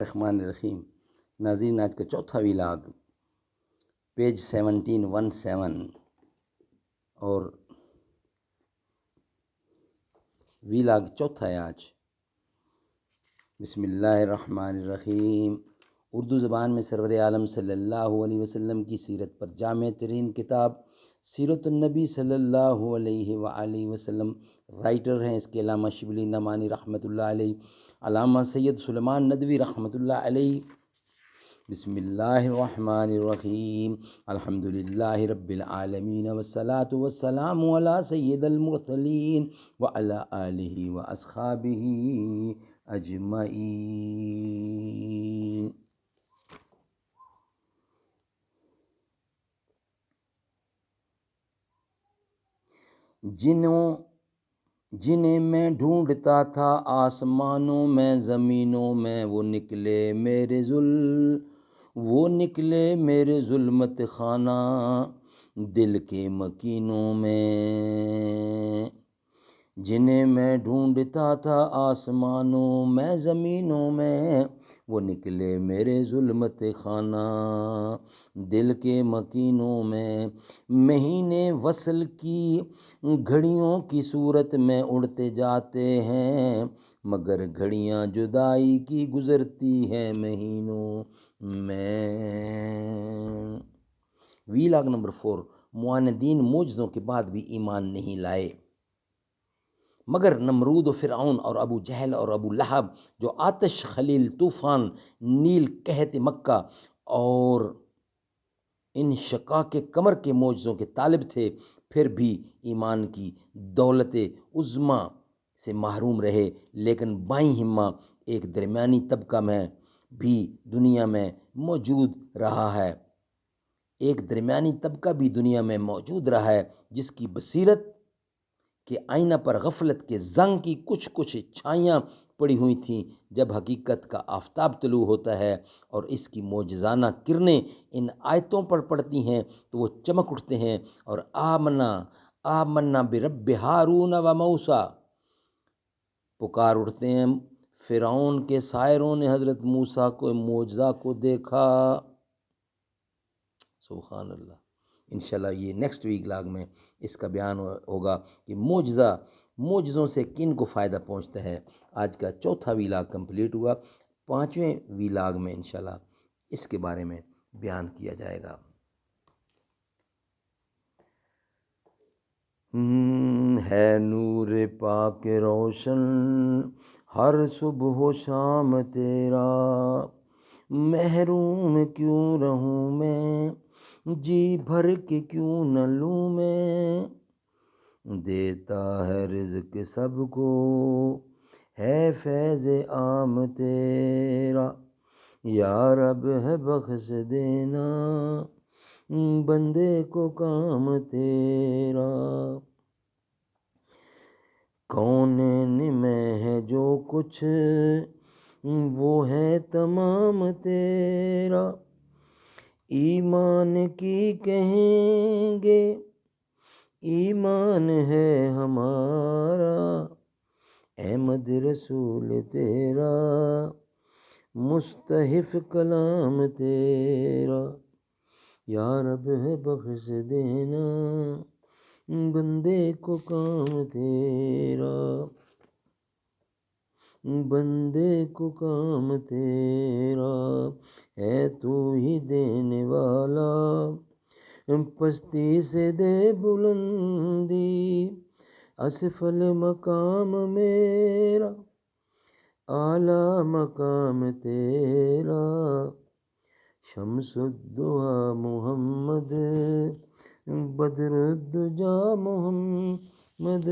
الرحمن الرحیم۔ ناظرین، آج کا چوتھا ویلاگ پیج 17 اور ویلاگ چوتھا ہے آج۔ بسم اللہ الرحمن الرحیم۔ اردو زبان میں سرور عالم صلی اللہ علیہ وسلم کی سیرت پر جامع ترین کتاب سیرت النبی صلی اللہ علیہ وآلہ وسلم۔ رائٹر ہیں اس کے علامہ شبلی نعمانی رحمۃ اللہ علیہ، علامہ سید سلیمان ندوی رحمۃ اللہ علیہ۔ بسم اللہ الرحمن الرحیم۔ الحمدللہ رب العالمین والصلاة والسلام علی سید المرسلین وعلی آلہ واصحابہ اجمعین۔ جنہیں میں ڈھونڈتا تھا آسمانوں میں زمینوں میں، وہ نکلے میرے ظلمت خانہ دل کے مکینوں میں۔ جنہیں میں ڈھونڈتا تھا آسمانوں میں زمینوں میں، وہ نکلے میرے ظلمت خانہ دل کے مکینوں میں۔ مہینے وصل کی گھڑیوں کی صورت میں اڑتے جاتے ہیں، مگر گھڑیاں جدائی کی گزرتی ہیں مہینوں میں۔ Vlog number 4۔ معاندین معجزوں کے بعد بھی ایمان نہیں لائے، مگر نمرود و فرعون اور ابو جہل اور ابو لہب، جو آتش، خلیل، طوفان، نیل، قحط مکہ اور انشقاق قمر کے معجزوں کے طالب تھے، پھر بھی ایمان کی دولت عظمیٰ سے محروم رہے۔ لیکن بائیں ہمہ ایک درمیانی طبقہ میں بھی دنیا میں موجود رہا ہے، جس کی بصیرت کے آئینہ پر غفلت کے زنگ کی کچھ چھائیاں پڑی ہوئی تھیں۔ جب حقیقت کا آفتاب طلوع ہوتا ہے اور اس کی معجزانہ کرنیں ان آیتوں پر پڑتی ہیں تو وہ چمک اٹھتے ہیں اور آمنا برب ہارون و موسیٰ پکار اٹھتے ہیں۔ فرعون کے سائروں نے حضرت موسیٰ کو معجزہ کو دیکھا۔ سبحان اللہ۔ انشاءاللہ یہ نیکسٹ ویک لاگ میں اس کا بیان ہوگا کہ معجزوں سے کن کو فائدہ پہنچتا ہے۔ آج کا چوتھا ویلاگ کمپلیٹ ہوا، 5ویں ویلاگ میں انشاءاللہ اس کے بارے میں بیان کیا جائے گا۔ ہے نور پاک روشن ہر صبح و شام تیرا، محروم کیوں رہوں میں، جی بھر کے کیوں نہ لوں میں۔ دیتا ہے رزق سب کو، ہے فیض عام تیرا، یا رب ہے بخش دینا بندے کو کام تیرا۔ کونین میں ہے جو کچھ وہ ہے تمام تیرا، ایمان کی کہیں گے ایمان ہے ہمارا، احمد رسول تیرا مستحف کلام تیرا، یا رب ہے بخش دینا بندے کو کام تیرا، بندے کو کام تیرا۔ ہے تو ہی دینے والا، پستی سے دے بلندی، اسفل مقام میرا اعلیٰ مقام تیرا، شمس الدعا محمد بدر الدجا محمد۔